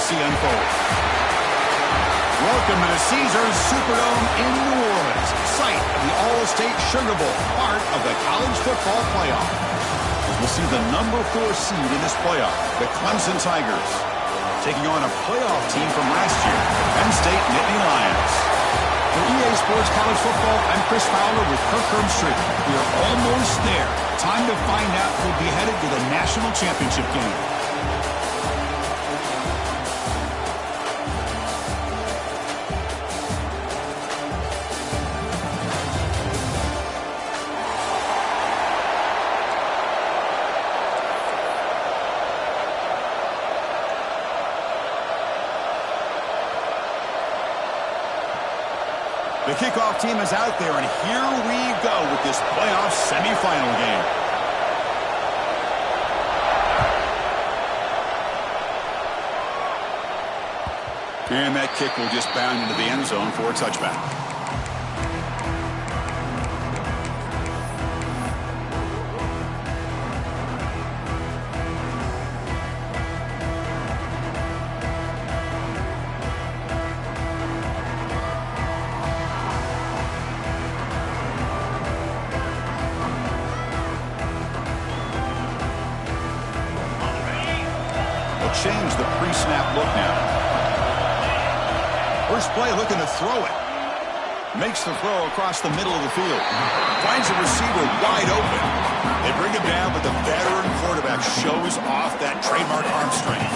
see unfold. Welcome to the Caesars Superdome in New Orleans, site of the All-State Sugar Bowl, part of the college football playoff. As we'll see the number 4 seed in this playoff, the Clemson Tigers, taking on a playoff team from last year, the Penn State Nittany Lions. For EA Sports College Football, I'm Chris Fowler with Kirk Herbstreit. We are almost there. Time to find out who'll be headed to the national championship game. The kickoff team is out there, and here we go with this playoff semifinal game. And that kick will just bound into the end zone for a touchback. Change the pre-snap look now. First play looking to throw it. Makes the throw across the middle of the field. Finds a receiver wide open. They bring him down, but the veteran quarterback shows off that trademark arm strength.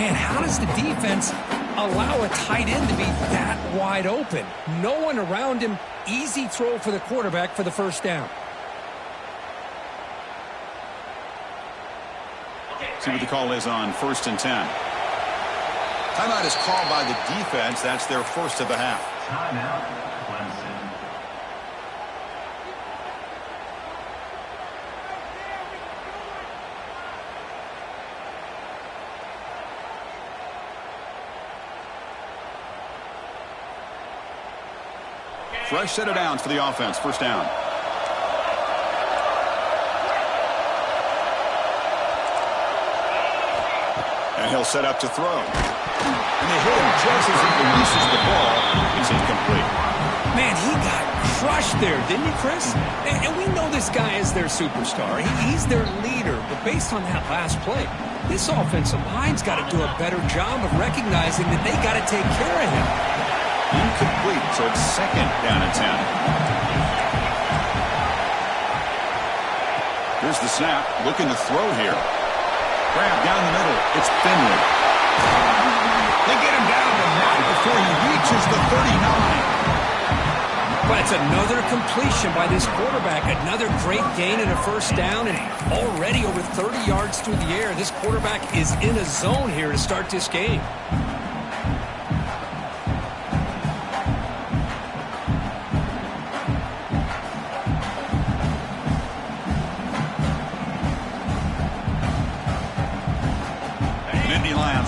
Man, how does the defense allow a tight end to be that wide open? No one around him. Easy throw for the quarterback for the first down. See what the call is on 1st and 10. Timeout is called by the defense. That's their first of the half. Timeout, Clemson. Fresh set of downs for the offense. First down. And he'll set up to throw. And they hit him just as he releases the ball. It's incomplete. Man, he got crushed there, didn't he, Chris? And we know this guy is their superstar. He's their leader. But based on that last play, this offensive line's got to do a better job of recognizing that they got to take care of him. Incomplete, so it's 2nd down and 10. Here's the snap. Looking to throw here. Grab down the middle. It's Finley. They get him down to right before he reaches the 39. But it's another completion by this quarterback. Another great gain and a first down, and already over 30 yards through the air. This quarterback is in a zone here to start this game.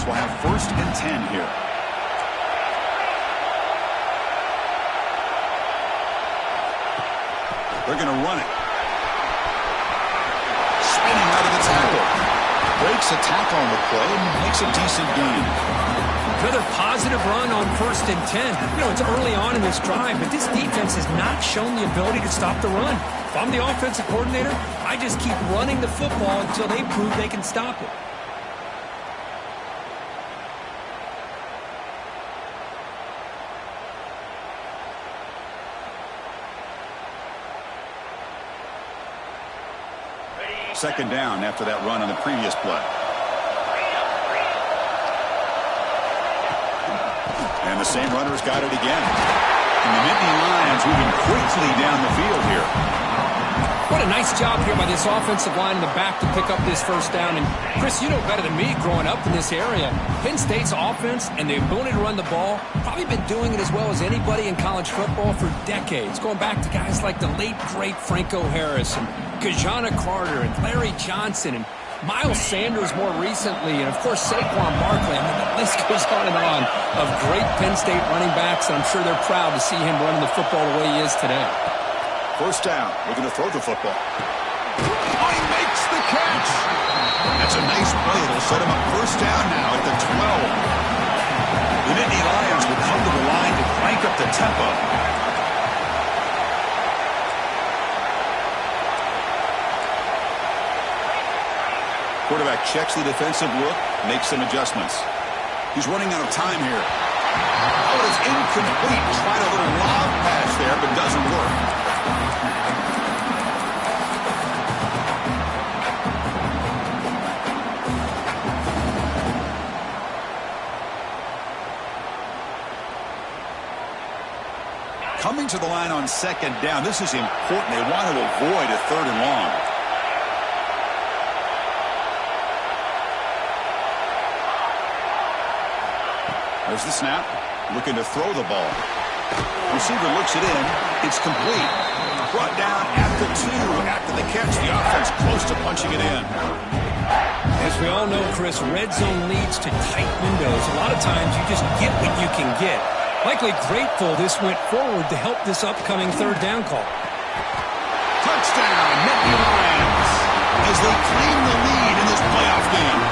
Will have 1st and 10 here. They're going to run it. Spinning out of the tackle. Breaks a tackle on the play and makes a decent gain. Another positive run on 1st and 10. You know, it's early on in this drive, but this defense has not shown the ability to stop the run. If I'm the offensive coordinator, I just keep running the football until they prove they can stop it. Second down after that run on the previous play. And the same runner's got it again. And the Nittany Lions moving quickly down the field here. What a nice job here by this offensive line in the back to pick up this first down. And Chris, you know better than me growing up in this area. Penn State's offense and the ability to run the ball, probably been doing it as well as anybody in college football for decades. Going back to guys like the late, great Franco Harris and Kajana Carter and Larry Johnson and Miles Sanders more recently, and of course Saquon Barkley. I mean, the list goes on of great Penn State running backs, and I'm sure they're proud to see him running the football the way he is today. First down, looking to throw the football. Oh, he makes the catch! That's a nice play. It'll set him up first down now at the 12. the tempo. Quarterback checks the defensive look, makes some adjustments. He's running out of time here. Oh, it is incomplete. Tried a little lob pass there, but doesn't work. Coming to the line on second down. This is important. They want to avoid a third and long. There's the snap. Looking to throw the ball. Receiver looks it in. It's complete. Brought down at the 2 after the catch. The offense close to punching it in. As we all know, Chris, red zone leads to tight windows. A lot of times you just get what you can get. Likely grateful this went forward to help this upcoming third down call. Touchdown, Nittany Lions, as they claim the lead in this playoff game.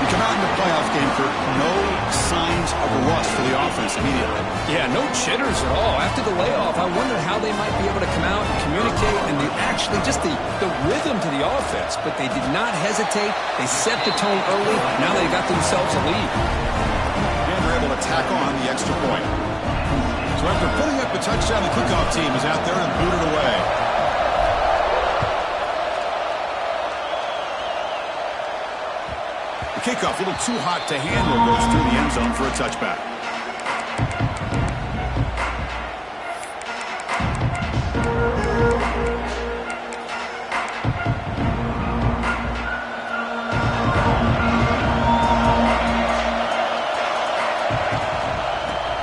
You come out in the playoff game, Kirk, no signs of rust for the offense immediately. Yeah, no jitters at all. After the layoff, I wondered how they might be able to come out and communicate and actually just the rhythm to the offense. But they did not hesitate. They set the tone early. Now they got themselves a lead. And they're able to tack on the extra point. So after putting up a touchdown, the kickoff team is out there and booted away. The kickoff, a little too hot to handle, goes through the end zone for a touchback.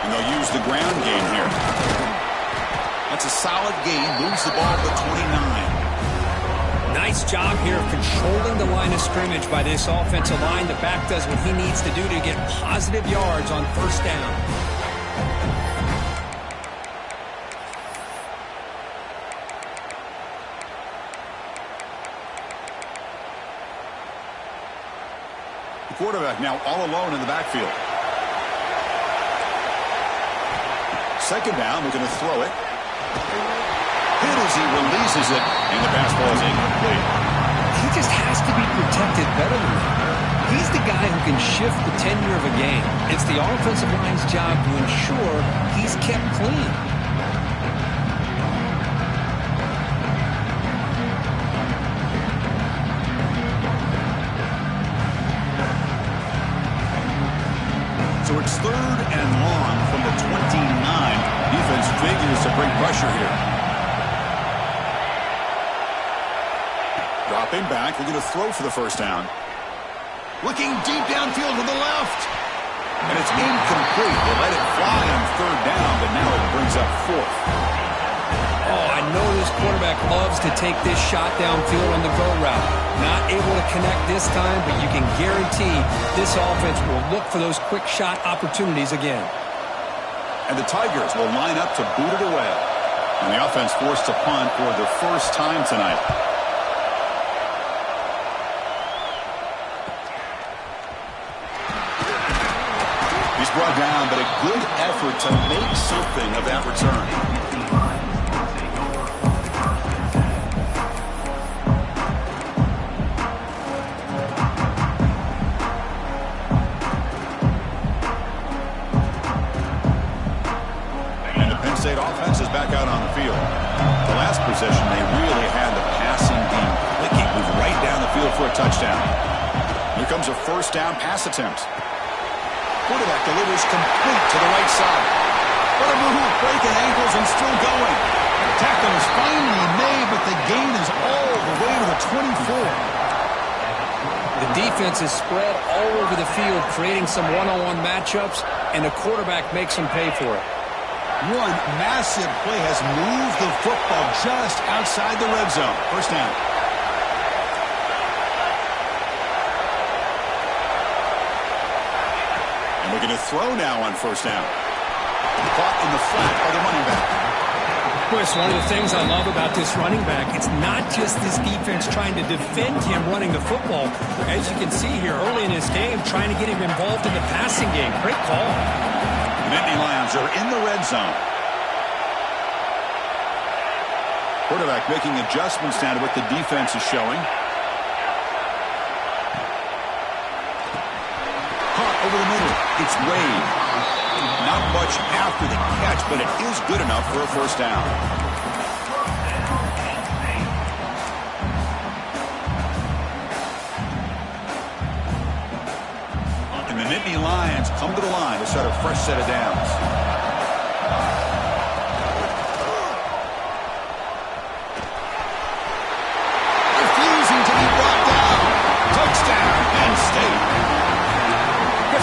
And they'll use the ground game here. That's a solid gain, moves the ball to the 29. Nice job here of controlling the line of scrimmage by this offensive line. The back does what he needs to do to get positive yards on first down. The quarterback now all alone in the backfield. Second down, looking to throw it. Hit as he releases it, and the pass ball is incomplete. He just has to be protected better than that. He's the guy who can shift the tenure of a game. It's the offensive line's job to ensure he's kept clean. So it's third and long from the 29. Defense figures to bring pressure here. Dropping back, looking to throw for the first down. Looking deep downfield to the left. And it's incomplete. They let it fly on third down, but now it brings up fourth. Oh, I know this quarterback loves to take this shot downfield on the go route. Not able to connect this time, but you can guarantee this offense will look for those quick shot opportunities again. And the Tigers will line up to boot it away. And the offense forced to punt for the first time tonight. He's brought down, but a good effort to make something of that return. State offense is back out on the field. The last possession, they really had the passing game clicking, moved right down the field for a touchdown. Here comes a first down pass attempt. Quarterback delivers complete to the right side. What a move, breaking ankles and still going. The tackle is finally made, but the gain is all the way to the 24. The defense is spread all over the field, creating some one-on-one matchups, and the quarterback makes them pay for it. One massive play has moved the football just outside the red zone. First down. And we're going to throw now on first down. Caught in the flat by the running back. Chris, one of the things I love about this running back, it's not just this defense trying to defend him running the football. As you can see here early in this game, trying to get him involved in the passing game. Great call. The Nittany Lions are in the red zone. Quarterback making adjustments down to what the defense is showing. Caught over the middle. It's Wade. Not much after the catch, but it is good enough for a first down. And the Nittany Lions come to the line to start a fresh set of downs. Refusing to be brought down. Touchdown, Penn State.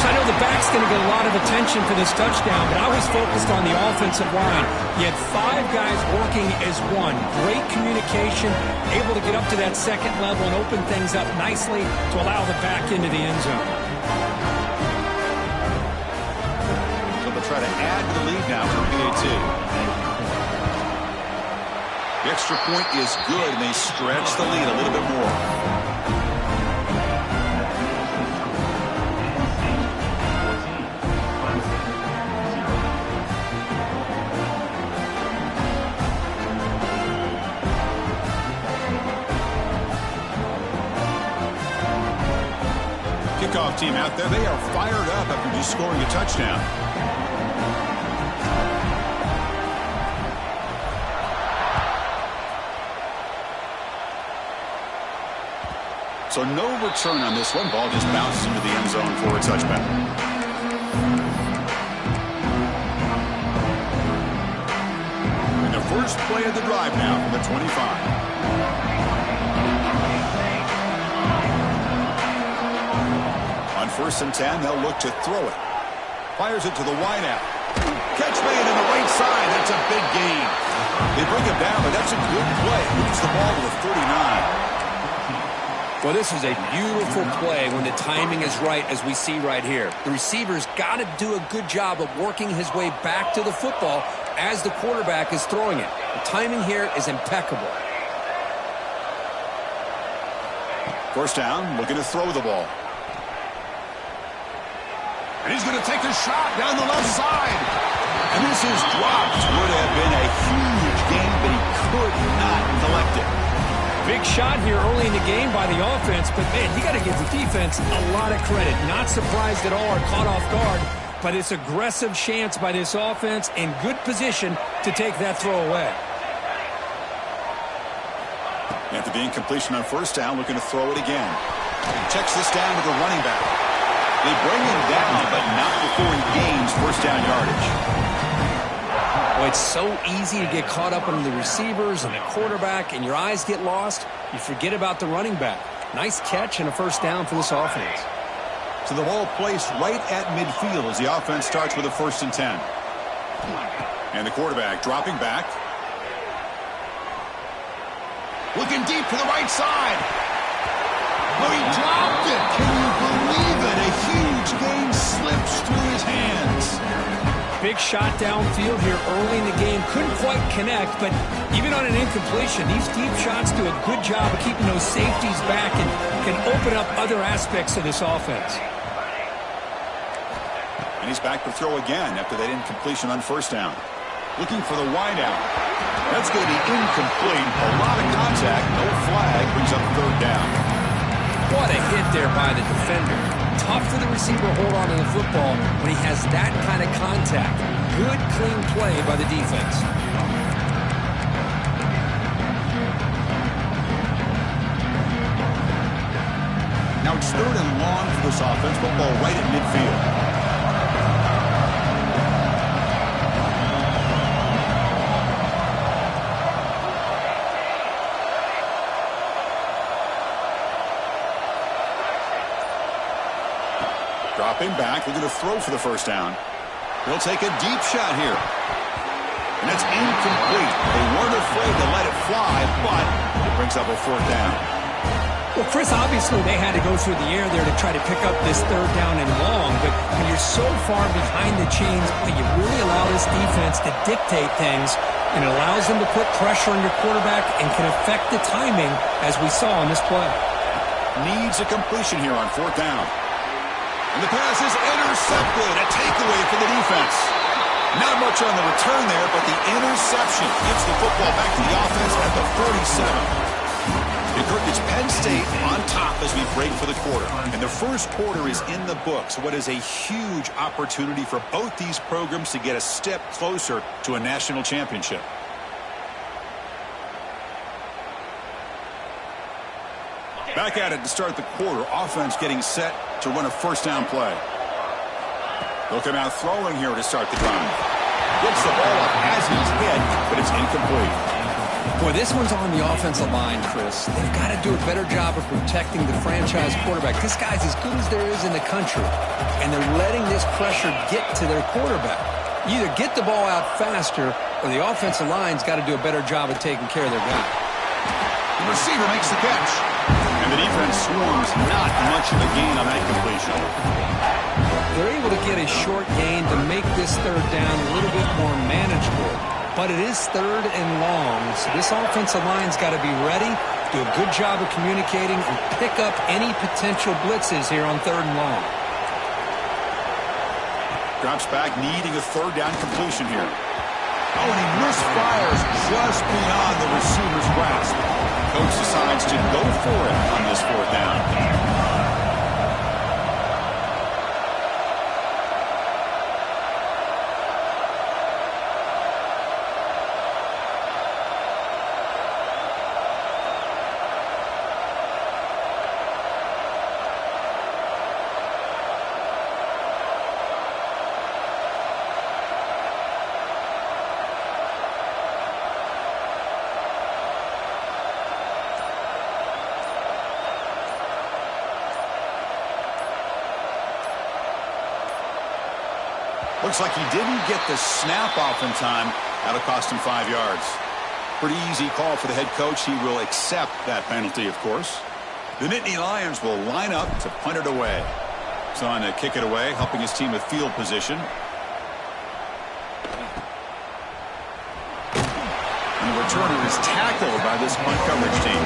I know the back's going to get a lot of attention for this touchdown, but I was focused on the offensive line. You had 5 guys working as one. Great communication, able to get up to that second level and open things up nicely to allow the back into the end zone. So they'll try to add to the lead now for PAT. The extra point is good, and they stretch the lead a little bit more. Kickoff team out there. They are fired up after just scoring a touchdown. So no return on this one. Ball just bounces into the end zone for a touchback. And the first play of the drive now from the 25. First and 10, they'll look to throw it. Fires it to the wideout. Catch made on the right side. That's a big gain. They bring him down, but that's a good play. Moves the ball to the 39. Well, this is a beautiful play when the timing is right, as we see right here. The receiver's got to do a good job of working his way back to the football as the quarterback is throwing it. The timing here is impeccable. First down, looking to throw the ball. And he's going to take a shot down the left side. And this is dropped. Would have been a huge gain, but he could not collect it. Big shot here early in the game by the offense, but man, you got to give the defense a lot of credit. Not surprised at all or caught off guard, but it's aggressive chance by this offense in good position to take that throw away. After the incompletion on first down, looking to throw it again. He checks this down to the running back. They bring him down, but not before he gains first down yardage. Well, it's so easy to get caught up on the receivers and the quarterback, and your eyes get lost. You forget about the running back. Nice catch and a first down for this offense. So the ball placed right at midfield as the offense starts with a first and 10. And the quarterback dropping back. Looking deep to the right side. Oh, he dropped it. Can you believe it? A huge gain slips through his hands. Big shot downfield here early in the game. Couldn't quite connect, but even on an incompletion, these deep shots do a good job of keeping those safeties back and can open up other aspects of this offense. And he's back to throw again after that incompletion on first down. Looking for the wideout. That's going to be incomplete. A lot of contact. No flag. Brings up third down. What a hit there by the defender. Tough for the receiver to hold on to the football when he has that kind of contact. Good, clean play by the defense. Now it's third and long for this offense. Football right at midfield. Dropping back, looking to throw for the first down. He'll take a deep shot here. And it's incomplete. They weren't afraid to let it fly, but it brings up a fourth down. Well, Chris, obviously they had to go through the air there to try to pick up this third down and long, but when you're so far behind the chains, you really allow this defense to dictate things, and it allows them to put pressure on your quarterback and can affect the timing, as we saw in this play. Needs a completion here on fourth down. And the pass is intercepted. A takeaway for the defense. Not much on the return there, but the interception gives the football back to the offense at the 47. And Kirk, it's Penn State on top as we break for the quarter. And the first quarter is in the books. What is a huge opportunity for both these programs to get a step closer to a national championship. Back at it to start the quarter. Offense getting set to run a first down play. They'll come out throwing here to start the drive. Gets the ball up as he's hit, but it's incomplete. Boy, this one's on the offensive line, Chris. They've got to do a better job of protecting the franchise quarterback. This guy's as good as there is in the country, and they're letting this pressure get to their quarterback. You either get the ball out faster, or the offensive line's got to do a better job of taking care of their guy. The receiver makes the catch, and the defense swarms. Not much of a gain on that completion. They're able to get a short gain to make this third down a little bit more manageable. But it is third and long, so this offensive line's got to be ready, do a good job of communicating, and pick up any potential blitzes here on third and long. Drops back, needing a third down completion here. Oh, and he misfires just beyond the receiver's grasp. Coach decides to go for it on this fourth down. Looks like he didn't get the snap off in time. That'll cost him 5 yards. Pretty easy call for the head coach. He will accept that penalty, of course. The Nittany Lions will line up to punt it away. So on to kick it away, helping his team with field position. And the returner is tackled by this punt coverage team.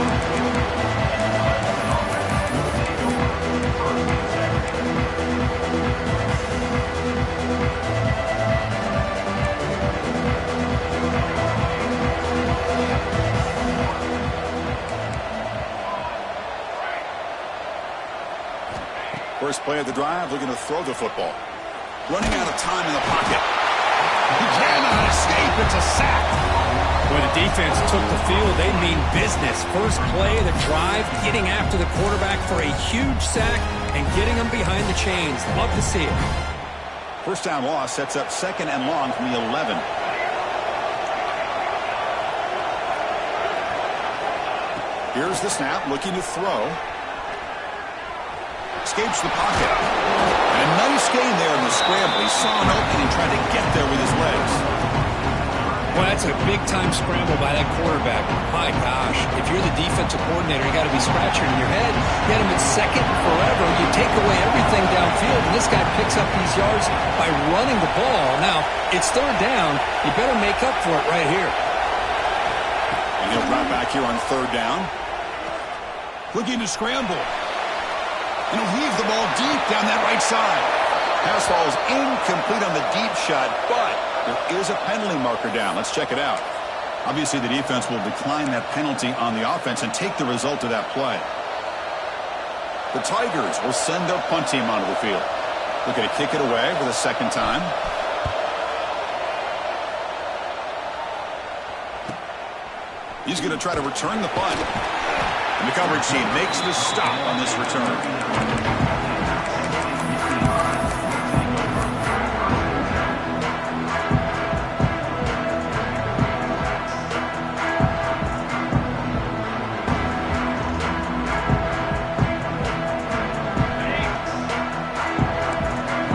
First play of the drive, looking to throw the football. Running out of time in the pocket. He cannot escape. It's a sack. When the defense took the field, they mean business. First play of the drive, getting after the quarterback for a huge sack and getting him behind the chains. Love to see it. First down loss sets up second and long from the 11. Here's the snap, looking to throw. Escapes the pocket. And a nice gain there in the scramble. He saw an opening and tried to get there with his legs. Well, that's a big-time scramble by that quarterback. My gosh, if you're the defensive coordinator, you got to be scratching your head. You had him at second forever. You take away everything downfield, and this guy picks up these yards by running the ball. Now, it's third down. You better make up for it right here. And he'll drop back here on third down. Looking to scramble. And he'll heave the ball deep down that right side. Pass ball is incomplete on the deep shot, but there is a penalty marker down. Let's check it out. Obviously, the defense will decline that penalty on the offense and take the result of that play. The Tigers will send their punt team onto the field. Looking to kick it away for the second time. He's going to try to return the punt. And the coverage team makes the stop on this return.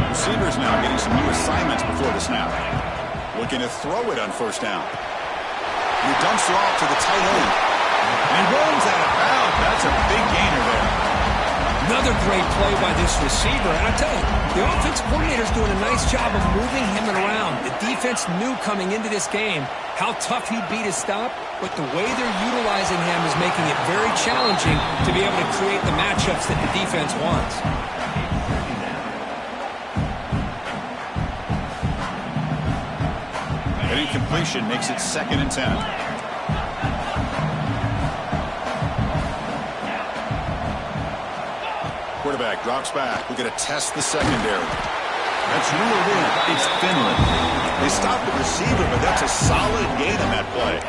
Receivers now getting some new assignments before the snap. Looking to throw it on first down. He dumps it off to the tight end. And runs out of bounds. That's a big gainer there. Another great play by this receiver. And I tell you, the offensive coordinator's doing a nice job of moving him around. The defense knew coming into this game how tough he'd be to stop, but the way they're utilizing him is making it very challenging to be able to create the matchups that the defense wants. An incompletion makes it 2nd and 10. Quarterback drops back. We're going to test the secondary. That's reeled in. It's Finland. They stopped the receiver, but that's a solid gain on that play.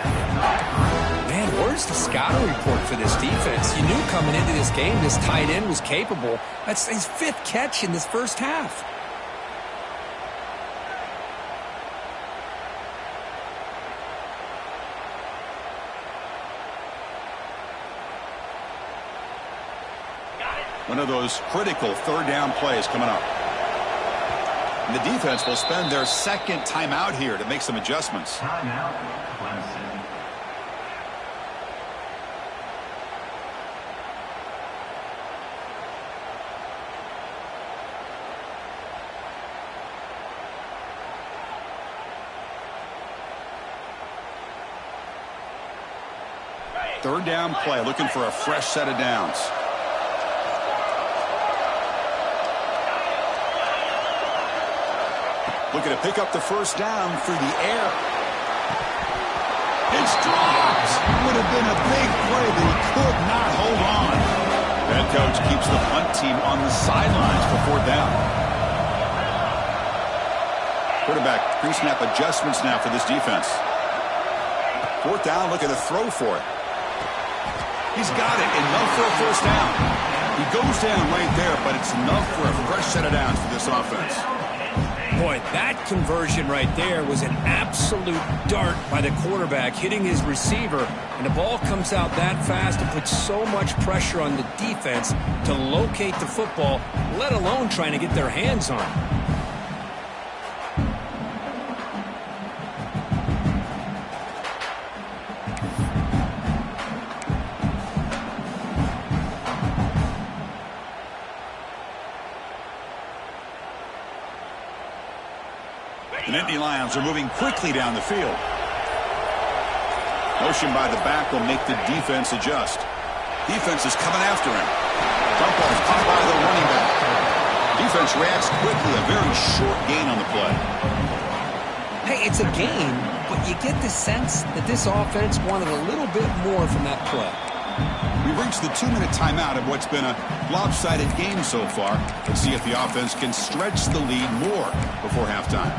Man, where's the scouting report for this defense? You knew coming into this game this tight end was capable. That's his 5th catch in this first half. One of those critical 3rd down plays coming up. And the defense will spend their 2nd timeout here to make some adjustments. Timeout, Clemson. Third down play, looking for a fresh set of downs. Looking to pick up the first down through the air. It's dropped. Would have been a big play, but he could not hold on. Head coach keeps the punt team on the sidelines for 4th down. Quarterback pre-snap adjustments now for this defense. 4th down, looking to throw for it. He's got it, enough for a first down. He goes down right there, but it's enough for a fresh set of downs for this offense. Boy, that conversion right there was an absolute dart by the quarterback hitting his receiver, and the ball comes out that fast and puts so much pressure on the defense to locate the football, let alone trying to get their hands on it. The Nittany Lions are moving quickly down the field. Motion by the back will make the defense adjust. Defense is coming after him. Dump off caught by the running back. Defense reacts quickly. A very short gain on the play. Hey, it's a gain, but you get the sense that this offense wanted a little bit more from that play. We've reached the 2-minute timeout of what's been a lopsided game so far. Let's see if the offense can stretch the lead more before halftime.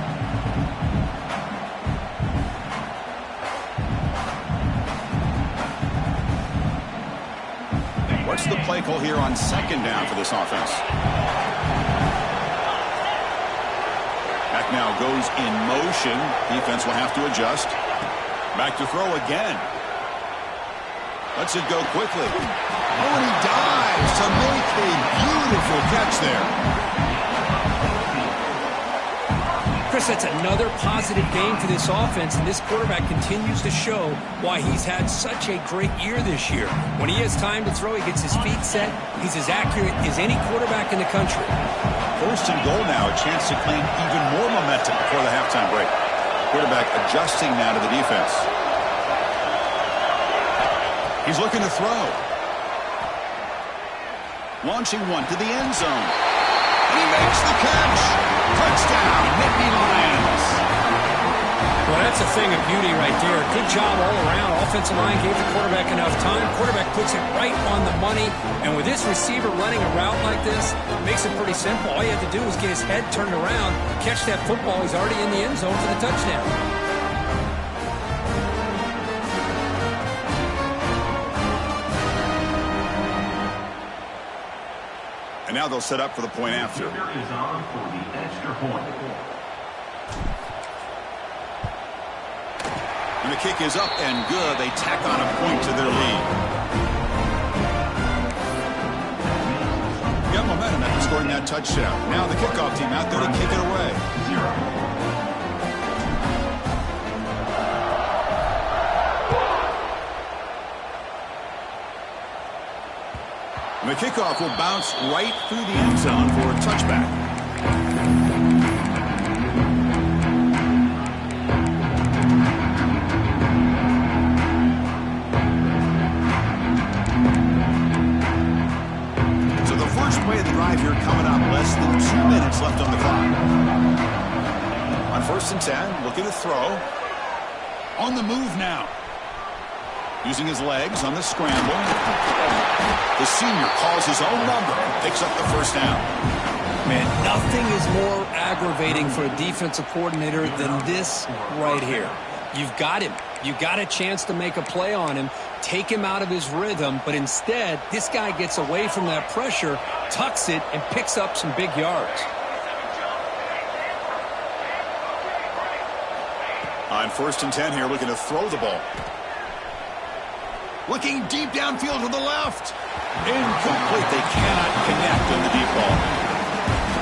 What's the play call here on 2nd down for this offense? Back now goes in motion. Defense will have to adjust. Back to throw again. Lets it go quickly. Oh, and he dives to make a beautiful catch there. Chris, that's another positive game for this offense, and this quarterback continues to show why he's had such a great year this year. When he has time to throw, he gets his feet set. He's as accurate as any quarterback in the country. 1st and goal now, a chance to claim even more momentum before the halftime break. Quarterback adjusting now to the defense. He's looking to throw. Launching one to the end zone. And he makes the catch. Touchdown, Nittany Lions. Well, that's a thing of beauty right there. Good job all around. Offensive line gave the quarterback enough time. Quarterback puts it right on the money. And with this receiver running a route like this, it makes it pretty simple. All you have to do is get his head turned around, catch that football. He's already in the end zone for the touchdown. And now they'll set up for the point after. Is on for the extra point. And the kick is up and good. They tack on a point to their lead. Got momentum after scoring that touchdown. Now the kickoff team out there to kick it away. 0. And the kickoff will bounce right through the end zone for a touchback. So the first play of the drive here coming up, less than 2 minutes left on the clock. On 1st and 10, looking to throw. On the move now. Using his legs on the scramble. The senior calls his own number and picks up the first down. Man, nothing is more aggravating for a defensive coordinator than this right here. You've got him. You got a chance to make a play on him, take him out of his rhythm, but instead, this guy gets away from that pressure, tucks it, and picks up some big yards. On 1st and 10 here, looking to throw the ball. Looking deep downfield to the left. Incomplete. They cannot connect on the deep ball.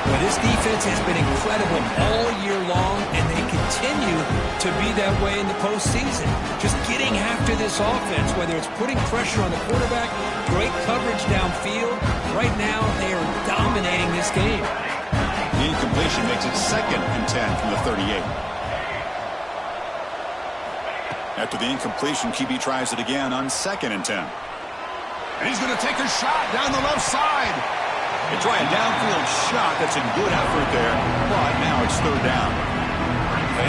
Well, this defense has been incredible all year long, and they continue to be that way in the postseason. Just getting after this offense, whether it's putting pressure on the quarterback, great coverage downfield. Right now, they are dominating this game. The incompletion makes it 2nd and 10 from the 38. After the incompletion, QB tries it again on 2nd and 10. And he's going to take a shot down the left side. They try a downfield shot. That's a good effort there, but now it's 3rd down.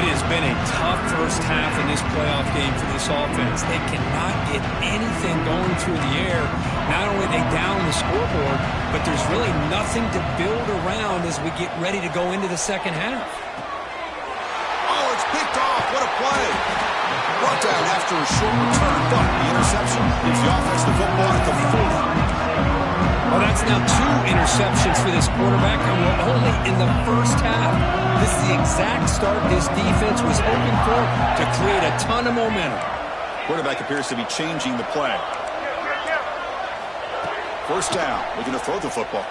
It has been a tough first half in this playoff game for this offense. They cannot get anything going through the air. Not only are they down the scoreboard, but there's really nothing to build around as we get ready to go into the second half. Oh, it's picked off. What a play. Brought down after a short return, but the interception gives the offense the football at the 40. Well, that's now 2 interceptions for this quarterback, and we're only in the first half. This is the exact start this defense was hoping for to create a ton of momentum. Quarterback appears to be changing the play. 1st down, looking to throw the football.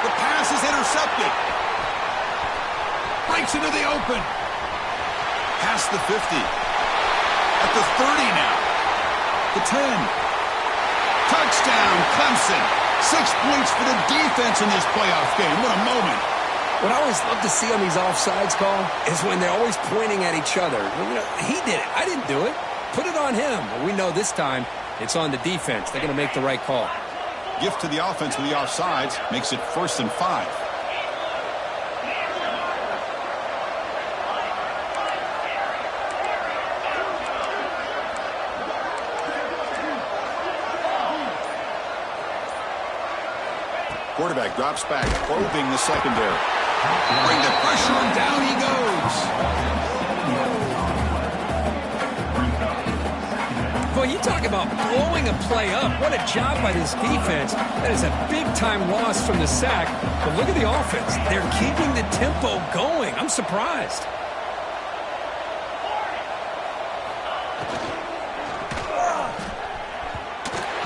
The pass is intercepted. Breaks into the open. Past the 50. At the 30 now. The 10. Touchdown, Clemson. 6 points for the defense in this playoff game. What a moment. What I always love to see on these offsides call is when they're always pointing at each other. Well, you know, he did it. I didn't do it. Put it on him. Well, we know this time it's on the defense. They're going to make the right call. Gift to the offense with the offsides makes it 1st and 5. Quarterback drops back, probing the secondary. Bring the pressure, and down he goes. Well, you talk about blowing a play up. What a job by this defense. That is a big-time loss from the sack. But look at the offense. They're keeping the tempo going. I'm surprised.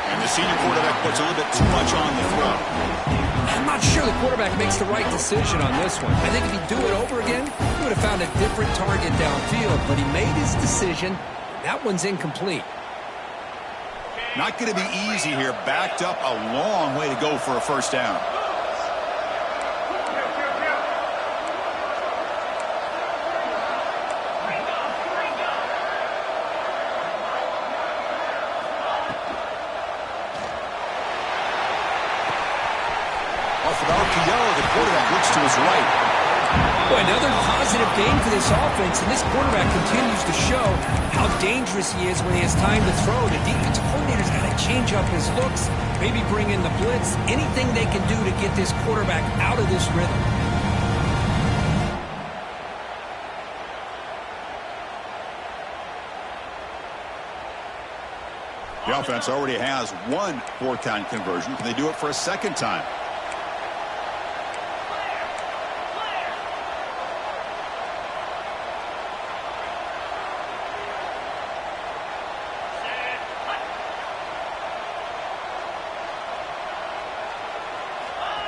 And the senior quarterback puts a little bit too much on the throw. I'm not sure the quarterback makes the right decision on this one. I think if he'd do it over again, he would have found a different target downfield. But he made his decision. That one's incomplete. Not going to be easy here. Backed up a long way to go for a 1st down. Off of RPO, the quarterback looks to his right. Boy, another positive game for this offense, and this quarterback continues to show how dangerous he is when he has time to throw. The defensive coordinator's got to change up his looks, maybe bring in the blitz, anything they can do to get this quarterback out of this rhythm. The offense already has 1 4th-down conversion. Can they do it for a 2nd time?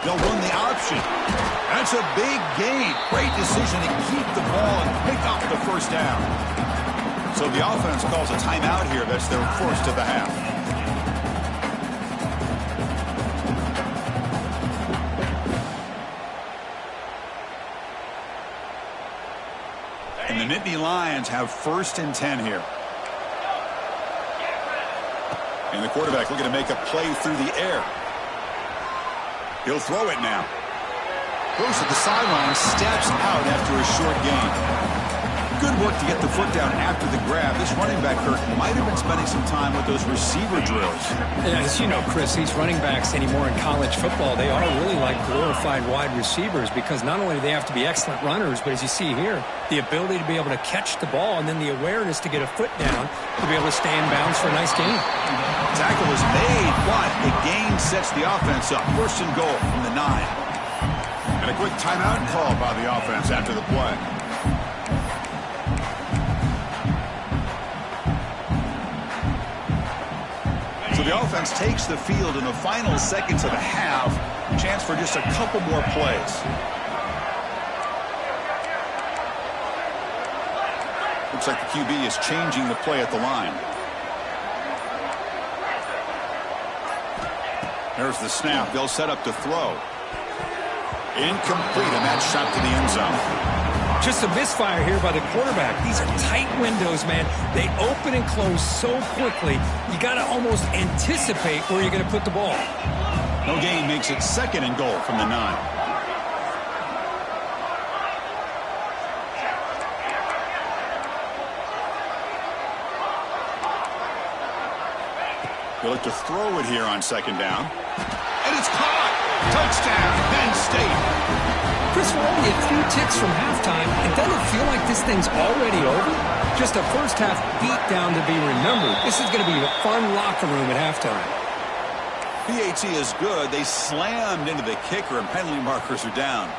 They'll run the option. That's a big gain. Great decision to keep the ball and pick up the 1st down. So the offense calls a timeout here. That's their 1st of the half. And the Nittany Lions have 1st and 10 here. And the quarterback looking to make a play through the air. He'll throw it now. Goes to the sideline, steps out after a short gain. Good work to get the foot down after the grab. This running back, Kirk, might have been spending some time with those receiver drills. Yeah, as you know, Chris, these running backs anymore in college football, they are really like glorified wide receivers because not only do they have to be excellent runners, but as you see here, the ability to be able to catch the ball and then the awareness to get a foot down to be able to stay in bounds for a nice gain. Tackle was made, but the gain sets the offense up. First and goal from the 9. And a quick timeout called by the offense after the play. So the offense takes the field in the final seconds of the half. Chance for just a couple more plays. Looks like the QB is changing the play at the line. There's the snap. They'll set up to throw. Incomplete, and that shot to the end zone. Just a misfire here by the quarterback. These are tight windows, man. They open and close so quickly, you got to almost anticipate where you're going to put the ball. No gain makes it second and goal from the 9. They look to throw it here on second down. And it's caught! Touchdown, Penn State! Chris, we're only a few ticks from halftime. It doesn't feel like this thing's already over. Just a first-half beatdown to be remembered. This is going to be a fun locker room at halftime. PAT is good. They slammed into the kicker, and penalty markers are down.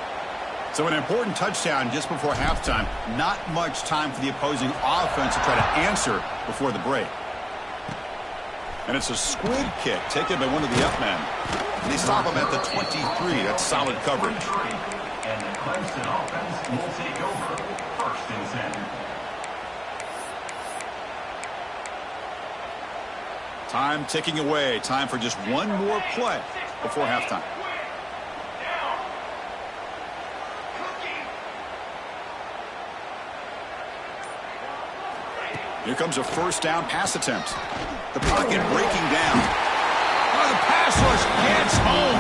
So an important touchdown just before halftime. Not much time for the opposing offense to try to answer before the break. And it's a squid kick taken by one of the up men. They stop him at the 23. That's solid coverage. And the Clemson offense will take over first and 10. Time ticking away. Time for just one more play before halftime. Here comes a first down pass attempt. The pocket breaking down. Oh, the pass rush gets home.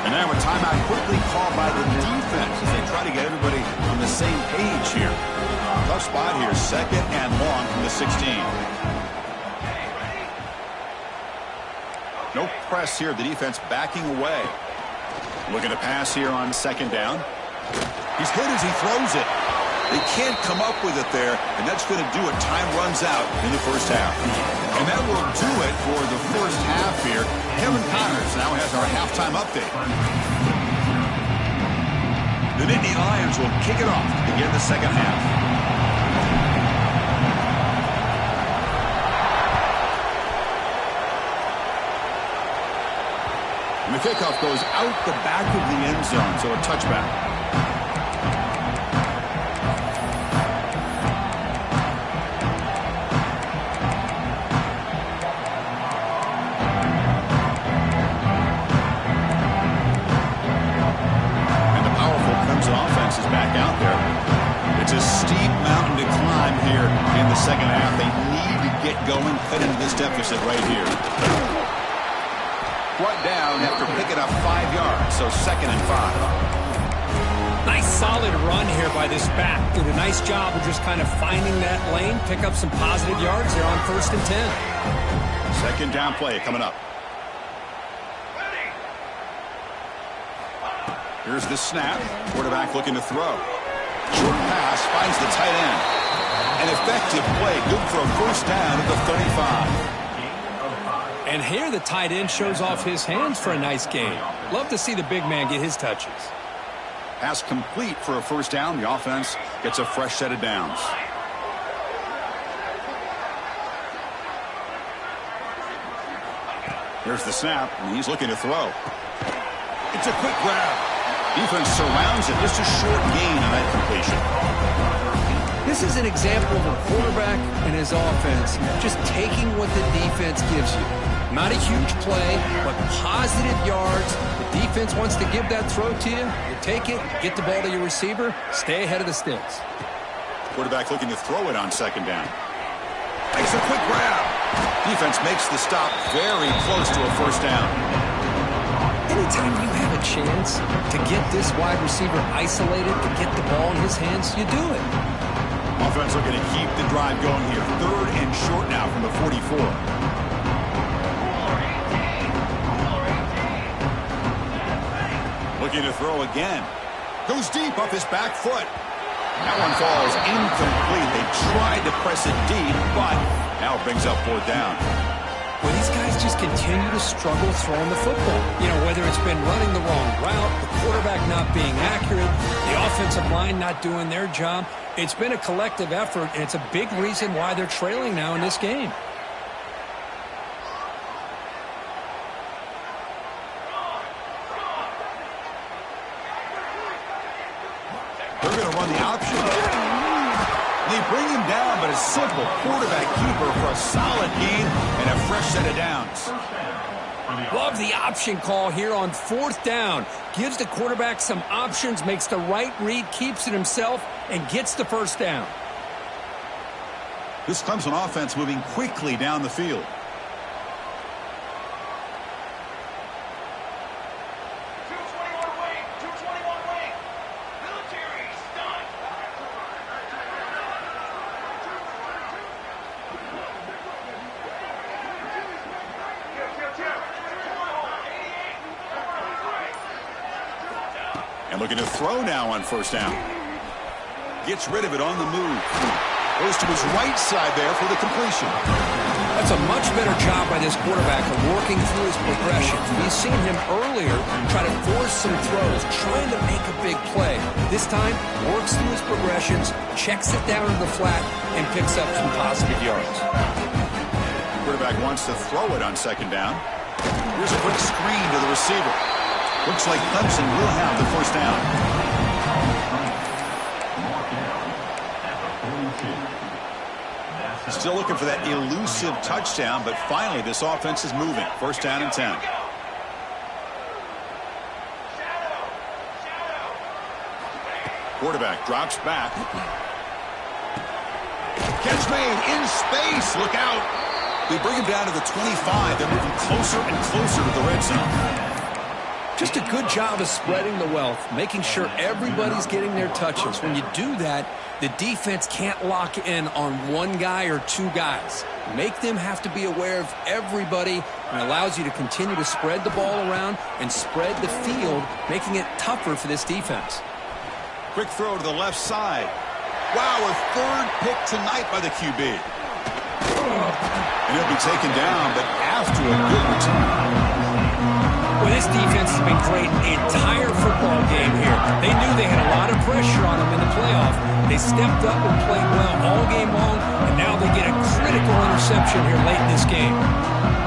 And now a timeout quickly called by the defense as they try to get everybody on the same page here. Tough spot here, second and long from the 16. No press here. The defense backing away. Looking to pass here on second down. He's hit as he throws it. They can't come up with it there, and that's going to do it. Time runs out in the first half. And that will do it for the first half here. Kevin Connors now has our halftime update. The Nittany Lions will kick it off to begin the second half. And the kickoff goes out the back of the end zone, so a touchback. A steep mountain to climb here in the second half. They need to get going, cut into this deficit right here. Brought down after picking up 5 yards, so second and 5. Nice solid run here by this back. Did a nice job of just kind of finding that lane, pick up some positive yards there on first and 10. Second down play coming up. Here's the snap. Quarterback looking to throw. Short pass finds the tight end. An effective play, good for a first down at the 35. And here the tight end shows off his hands for a nice gain. Love to see the big man get his touches. Pass complete for a first down. The offense gets a fresh set of downs. Here's the snap, and he's looking to throw. It's a quick grab. Defense surrounds it. Just a short gain on that completion. This is an example of a quarterback and his offense just taking what the defense gives you. Not a huge play, but positive yards. The defense wants to give that throw to you. You take it, get the ball to your receiver, stay ahead of the sticks. Quarterback looking to throw it on second down. Makes a quick grab. Defense makes the stop very close to a first down. Anytime you have a chance to get this wide receiver isolated, to get the ball in his hands, you do it. Offense looking to keep the drive going here. 3rd and short now from the 44. Looking to throw again. Goes deep off his back foot. That one falls incomplete. They tried to press it deep, but now it brings up 4th down. Well, these guys just continue to struggle throwing the football. You know, whether it's been running the wrong route, the quarterback not being accurate, the offensive line not doing their job. It's been a collective effort, and it's a big reason why they're trailing now in this game. They're going to run the option. They bring him down, but a simple quarterback keeper for a solid gain and a fresh set of downs. Love the option call here on 4th down. Gives the quarterback some options, makes the right read, keeps it himself, and gets the 1st down. This Clemson offense moving quickly down the field. And looking to throw now on 1st down. Gets rid of it on the move. Goes to his right side there for the completion. That's a much better job by this quarterback of working through his progressions. We've seen him earlier try to force some throws, trying to make a big play. This time, works through his progressions, checks it down to the flat, and picks up some positive yards. Quarterback wants to throw it on 2nd down. Here's a quick screen to the receiver. Looks like Clemson will have the 1st down. Still looking for that elusive touchdown, but finally this offense is moving. 1st down and 10. Quarterback drops back. Catch made in space. Look out. They bring him down to the 25. They're moving closer and closer to the red zone. Just a good job of spreading the wealth, making sure everybody's getting their touches. When you do that, the defense can't lock in on one guy or 2 guys. Make them have to be aware of everybody, and allows you to continue to spread the ball around and spread the field, making it tougher for this defense. Quick throw to the left side. Wow, a 3rd pick tonight by the QB. And he'll be taken down, but after a good return. Well, this defense has been great the entire football game here. They knew they had a lot of pressure on them in the playoff. They stepped up and played well all game long, and now they get a critical interception here late in this game.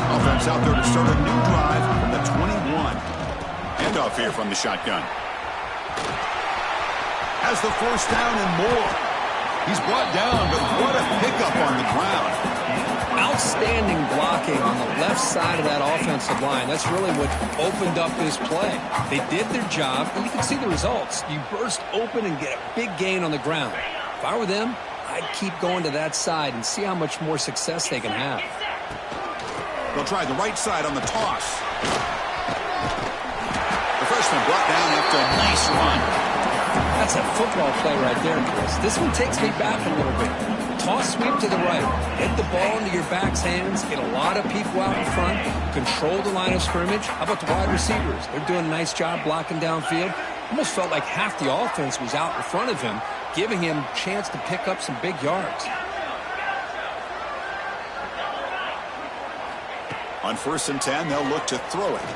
Offense out there to start a new drive from the 21. Handoff here from the shotgun. Has the 1st down and more. He's brought down, but what a pickup on the ground. Outstanding blocking on the left side of that offensive line. That's really what opened up this play. They did their job, and you can see the results. You burst open and get a big gain on the ground. If I were them, I'd keep going to that side and see how much more success they can have. They'll try the right side on the toss. The freshman brought down after a nice run. That's a football play right there, Chris. This one takes me back a little bit. Toss sweep to the right. Get the ball into your back's hands. Get a lot of people out in front. Control the line of scrimmage. How about the wide receivers? They're doing a nice job blocking downfield. Almost felt like half the offense was out in front of him, giving him a chance to pick up some big yards. On 1st and 10, they'll look to throw it.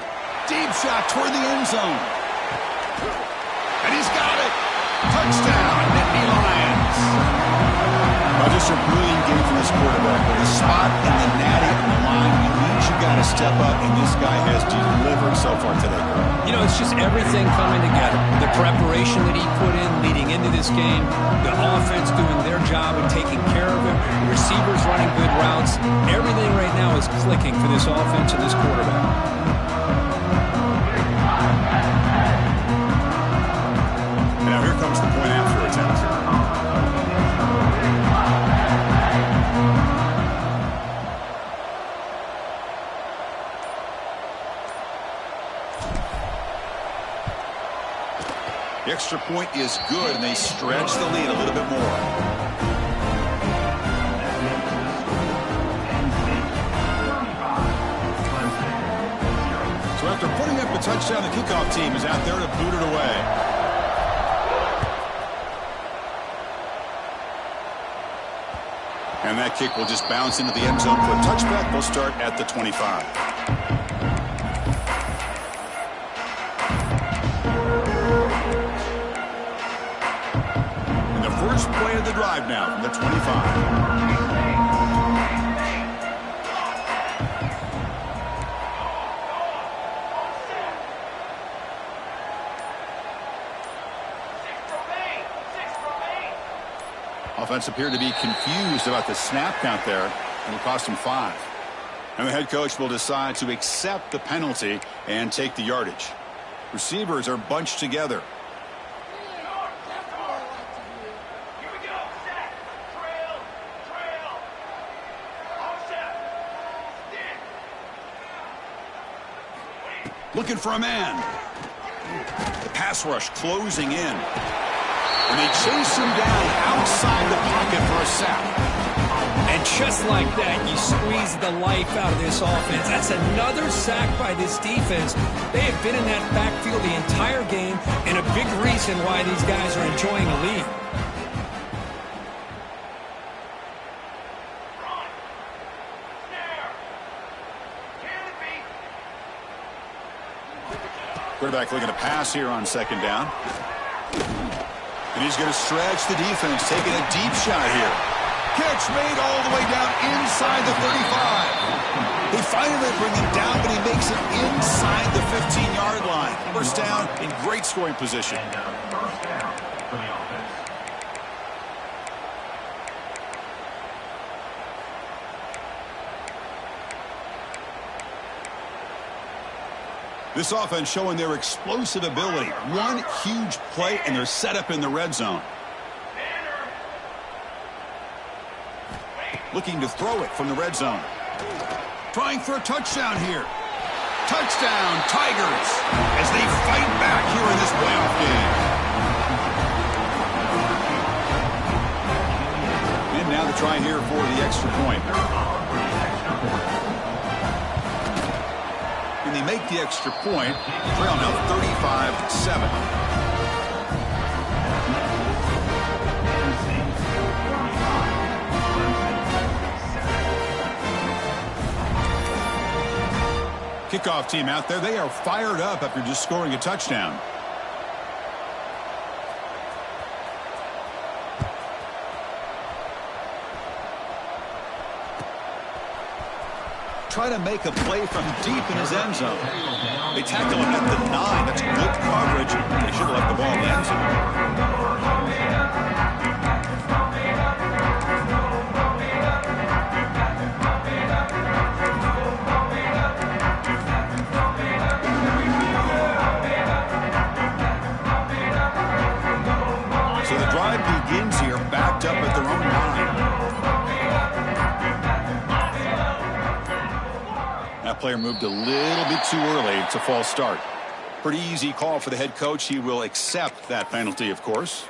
Deep shot toward the end zone. And he's got it. Touchdown, Nittany Lions. Well, just a brilliant game from this quarterback. With a spot in the natty on the line, it means you got to step up, and this guy has delivered so far today. You know, it's just everything coming together. The preparation that he put in leading into this game, the offense doing their job and taking care of him, the receivers running good routes. Everything right now is clicking for this offense and this quarterback. Now here comes the point after attempt. The extra point is good, and they stretch the lead a little bit more. After putting up a touchdown, the kickoff team is out there to boot it away. And that kick will just bounce into the end zone for a touchback. They'll start at the 25. And the first play of the drive now from the 25. Offense appeared to be confused about the snap count there, and it cost him 5. And the head coach will decide to accept the penalty and take the yardage. Receivers are bunched together. Looking for a man. The pass rush closing in. And they chase him down outside the pocket for a sack. And just like that, you squeeze the life out of this offense. That's another sack by this defense. They have been in that backfield the entire game, and a big reason why these guys are enjoying a lead. Quarterback looking to pass here on second down. And he's going to stretch the defense, taking a deep shot here. Catch made all the way down inside the 35. They finally bring him down, but he makes it inside the 15-yard line. First down in great scoring position. First down for the offense. This offense showing their explosive ability. One huge play, and they're set up in the red zone. Looking to throw it from the red zone. Trying for a touchdown here. Touchdown, Tigers, as they fight back here in this playoff game. And now the try here for the extra point. And they make the extra point. Trail now 35-7. Kickoff team out there. They are fired up after just scoring a touchdown. Try to make a play from deep in his end zone. They tackle him at the 9. That's good coverage. They should have left the ball in the end zone. So the drive begins here, backed up at their own 9. That player moved a little bit too early. It's a false start. Pretty easy call for the head coach. He will accept that penalty, of course.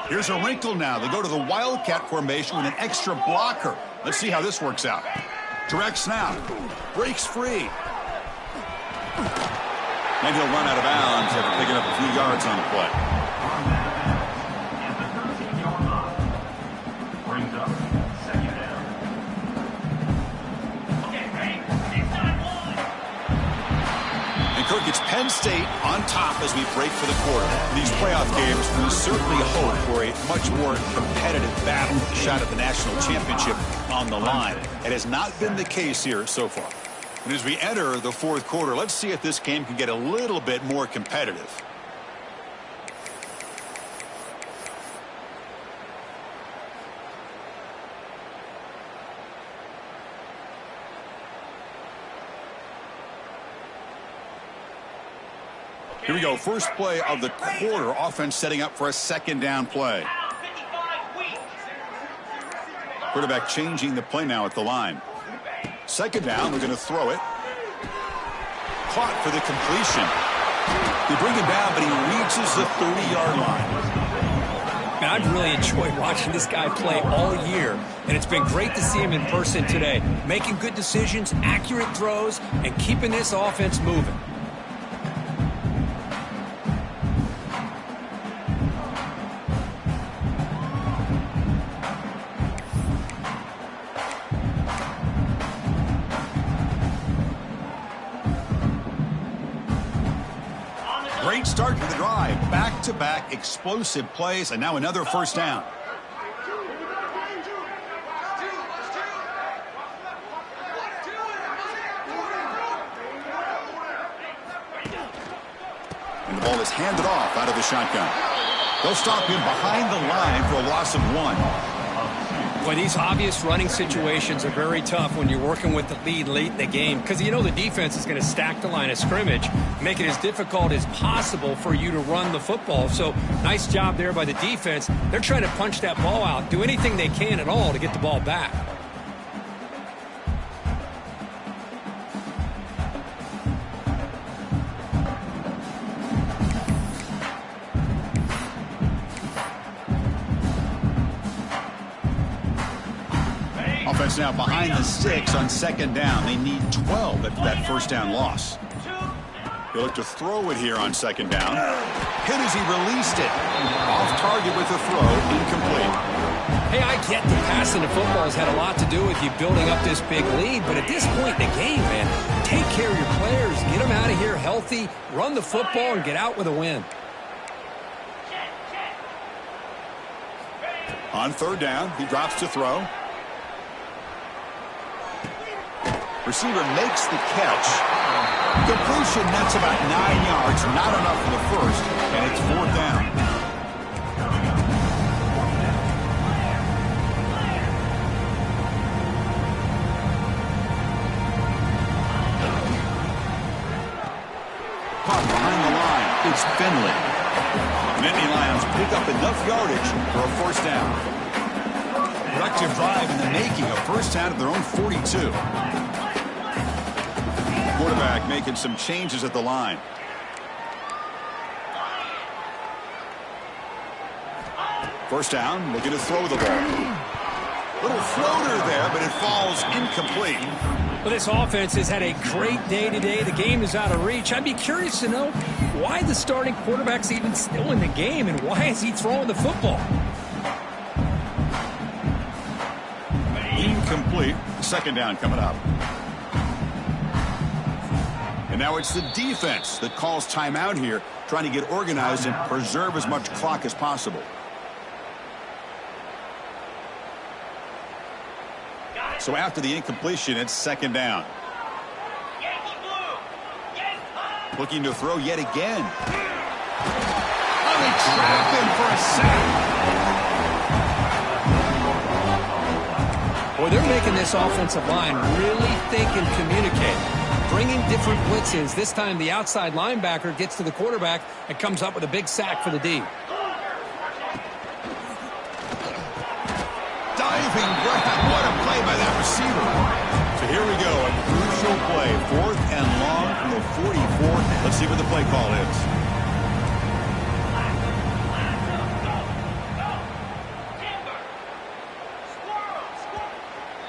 Here's a wrinkle now. They go to the Wildcat formation with an extra blocker. Let's see how this works out. Direct snap. Breaks free. And he'll run out of bounds after picking up a few yards on the play. Kirk, it's Penn State on top as we break for the quarter. In these playoff games, we certainly hope for a much more competitive battle, a shot at the national championship on the line. It has not been the case here so far. And as we enter the fourth quarter, let's see if this game can get a little bit more competitive. Here we go. First play of the quarter. Offense setting up for a second down play. Quarterback changing the play now at the line. Second down. We're going to throw it. Caught for the completion. They bring him down, but he reaches the 30-yard line. Man, I've really enjoyed watching this guy play all year, and it's been great to see him in person today, making good decisions, accurate throws, and keeping this offense moving. Great start to the drive. Back-to-back explosive plays, and now another first down. And the ball is handed off out of the shotgun. They'll stop him behind the line for a loss of 1. Boy, these obvious running situations are very tough when you're working with the lead late in the game because you know the defense is going to stack the line of scrimmage, make it as difficult as possible for you to run the football. So nice job there by the defense. They're trying to punch that ball out, do anything they can at all to get the ball back. Offense now behind the sticks on second down. They need 12 after that first down loss. He'll look to throw it here on second down. Hit as he released it. Off target with the throw, incomplete. Hey, I get the passing the football has had a lot to do with you building up this big lead, but at this point in the game, man, take care of your players, get them out of here healthy, run the football, and get out with a win. On third down, he drops to throw. Receiver makes the catch. Completion, that's about 9 yards. Not enough for the first, and it's fourth down. Caught behind the line. It's Finley. Nittany Lions pick up enough yardage for a first down. Productive drive in the making, a first down at their own 42. Quarterback making some changes at the line. First down, looking to throw the ball. Little floater there, but it falls incomplete. Well, this offense has had a great day today. The game is out of reach. I'd be curious to know why the starting quarterback's even still in the game and why is he throwing the football? Incomplete. Second down coming up. And now it's the defense that calls timeout here, trying to get organized and preserve as much clock as possible. So after the incompletion, it's second down. Looking to throw yet again. Oh, they trap him for a sack. Boy, they're making this offensive line really think and communicate. Bringing different blitzes. This time the outside linebacker gets to the quarterback and comes up with a big sack for the D. Diving grab. What a play by that receiver. So here we go. A crucial play. 4th and long from the 44. Let's see what the play call is.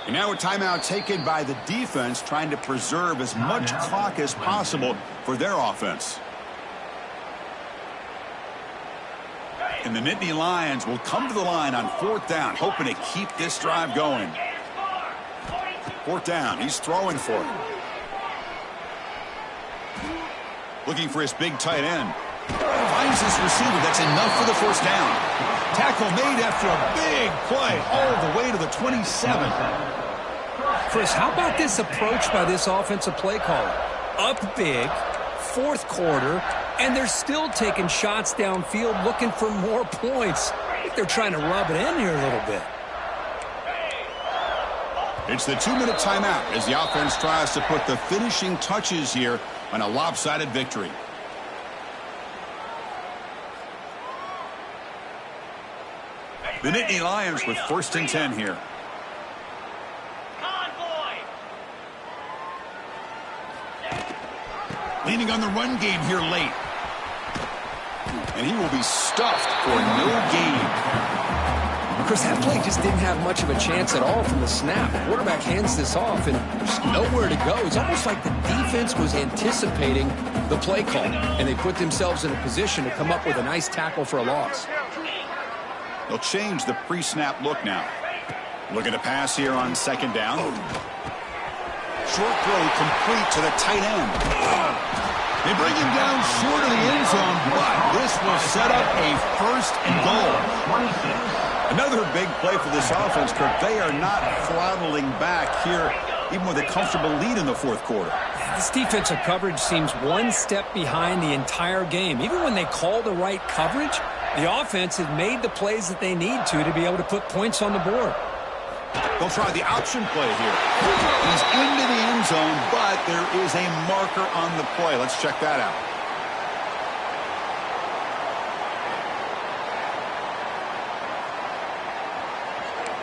And now a timeout taken by the defense, trying to preserve as much clock as possible for their offense. And the Nittany Lions will come to the line on 4th down, hoping to keep this drive going. 4th down, he's throwing for it. Looking for his big tight end. Finds his receiver, that's enough for the first down. Tackle made after a big play all the way to the 27. Chris, how about this approach by this offensive play caller? Up big, 4th quarter, and they're still taking shots downfield looking for more points. I think they're trying to rub it in here a little bit. It's the 2-minute timeout as the offense tries to put the finishing touches here on a lopsided victory. The Nittany Lions with 1st and 10 here. Leaning on the run game here late. And he will be stuffed for no gain. Chris, that play just didn't have much of a chance at all from the snap. The quarterback hands this off, and there's nowhere to go. It's almost like the defense was anticipating the play call, and they put themselves in a position to come up with a nice tackle for a loss. They'll change the pre-snap look now. Looking to pass here on second down. Short throw complete to the tight end. They bring him down short of the end zone, but this will set up a first and goal. Another big play for this offense, Kirk. They are not throttling back here, even with a comfortable lead in the fourth quarter. This defensive coverage seems one step behind the entire game. Even when they call the right coverage, the offense has made the plays that they need to be able to put points on the board. They'll try the option play here. He's into the end zone, but there is a marker on the play. Let's check that out.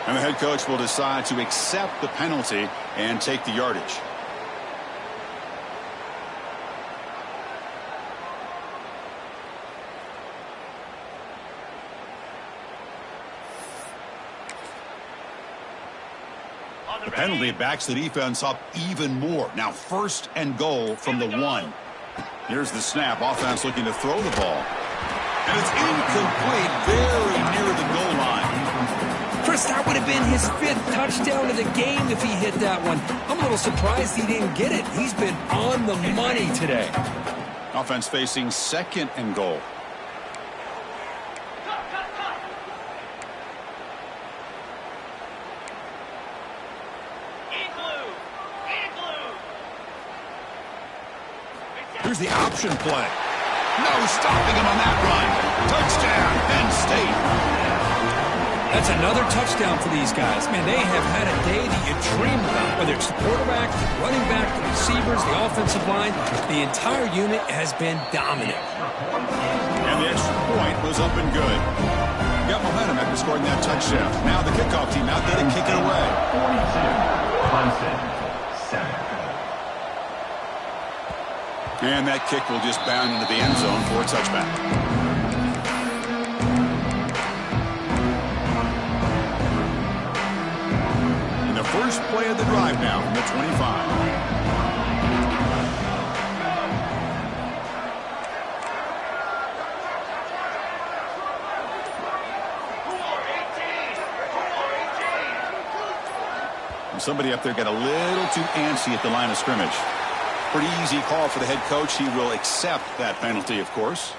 And the head coach will decide to accept the penalty and take the yardage. The penalty backs the defense up even more. Now first and goal from the 1. Here's the snap. Offense looking to throw the ball. And it's incomplete, very near the goal line. Chris, that would have been his 5th touchdown of the game if he hit that one. I'm a little surprised he didn't get it. He's been on the money today. Offense facing second and goal. Here's the option play. No stopping him on that run. Touchdown, Penn State. That's another touchdown for these guys. Man, they have had a day that you dream about. Whether it's the quarterback, the running back, the receivers, the offensive line, the entire unit has been dominant. And the extra point was up and good. Got momentum after scoring that touchdown. Now the kickoff team out there to kick it away. 42, Clemson, 7. And that kick will just bound into the end zone for a touchback. And the first play of the drive now from the 25. And somebody up there got a little too antsy at the line of scrimmage. Pretty easy call for the head coach. He will accept that penalty, of course.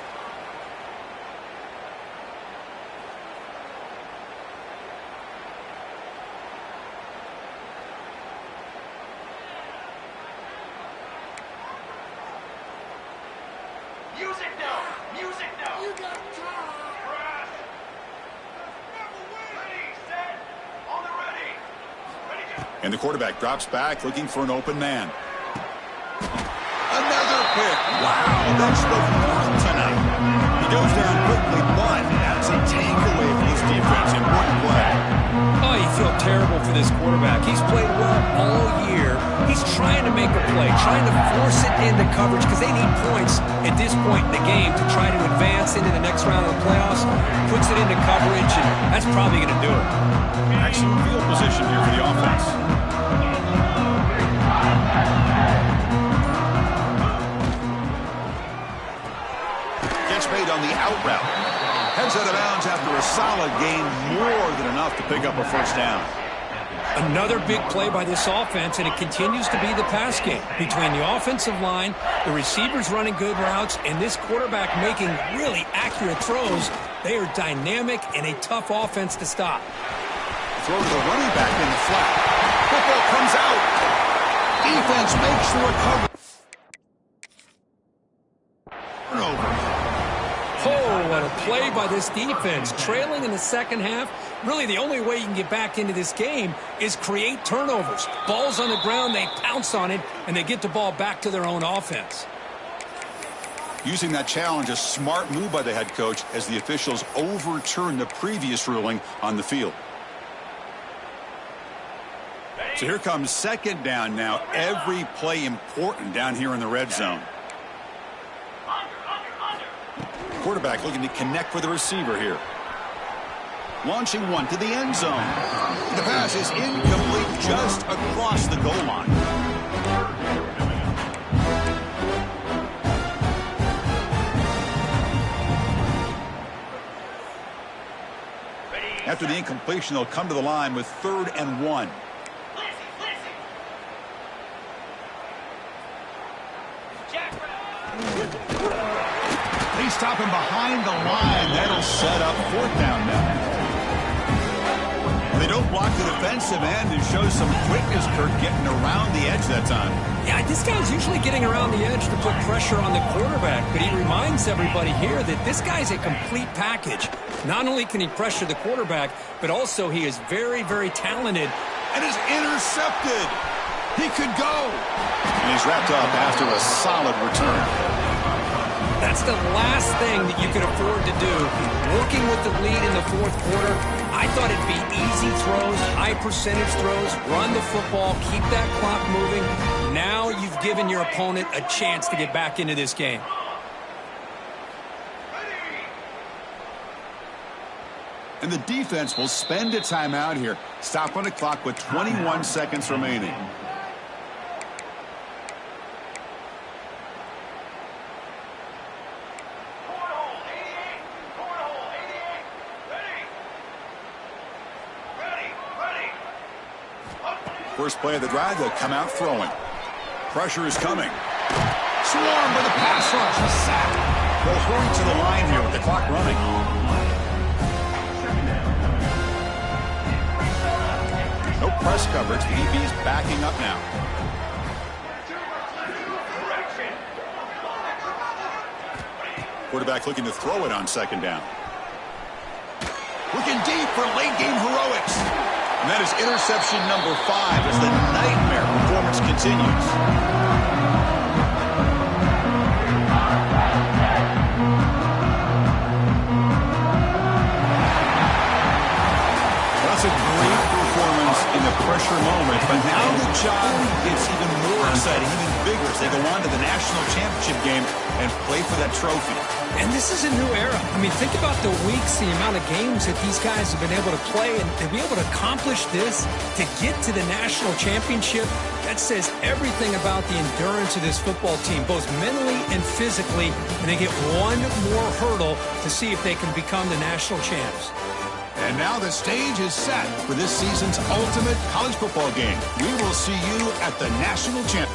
Music now! Music now! You got time! Press! Ready, set! On the ready! Ready, go! And the quarterback drops back, looking for an open man. Another pick. Wow, that's the 4th tonight. He goes down quickly, but that's a takeaway for this defense. Important play. Oh, you feel terrible for this quarterback. He's played well all year. He's trying to make a play, trying to force it into coverage because they need points at this point in the game to try to advance into the next round of the playoffs. Puts it into coverage, and that's probably going to do it. Excellent field position here for the offense. Made on the out route. Heads out of bounds after a solid gain, more than enough to pick up a first down. Another big play by this offense, and it continues to be the pass game. Between the offensive line, the receivers running good routes, and this quarterback making really accurate throws, they are dynamic and a tough offense to stop. Throw to the running back in the flat. Football comes out. Defense makes the recovery. Oh, what a play by this defense. Trailing in the second half, really the only way you can get back into this game is create turnovers. Ball's on the ground, they pounce on it, and they get the ball back to their own offense. Using that challenge, a smart move by the head coach as the officials overturn the previous ruling on the field. So here comes second down now. Every play important down here in the red zone. Quarterback looking to connect with the receiver here. Launching one to the end zone. The pass is incomplete, just across the goal line. After the incompletion, they'll come to the line with 3rd and 1. They stop him behind the line. That'll set up 4th down now. They don't block the defensive end and show some quickness, Kurt, getting around the edge that time. Yeah, this guy's usually getting around the edge to put pressure on the quarterback, but he reminds everybody here that this guy's a complete package. Not only can he pressure the quarterback, but also he is very, very talented. And is intercepted. He could go. And he's wrapped up after a solid return. That's the last thing that you could afford to do. Working with the lead in the 4th quarter, I thought it'd be easy throws, high percentage throws, run the football, keep that clock moving. Now you've given your opponent a chance to get back into this game. And the defense will spend a timeout here. Stop on the clock with 21 seconds remaining. First play of the drive, they'll come out throwing. Pressure is coming. Swarmed with a pass rush. A sack. They'll hurry to the line here with the clock running. No press coverage. AB's backing up now. Quarterback looking to throw it on 2nd down. Looking deep for late game heroics. And that is interception number 5 as the nightmare performance continues. That's a great performance in the pressure moment, but now the job gets even more exciting, even bigger as they go on to the national championship game and play for that trophy. And this is a new era. I mean, think about the weeks, the amount of games that these guys have been able to play, and to be able to accomplish this, to get to the national championship, that says everything about the endurance of this football team, both mentally and physically, and they get one more hurdle to see if they can become the national champs. And now the stage is set for this season's ultimate college football game. We will see you at the national championship.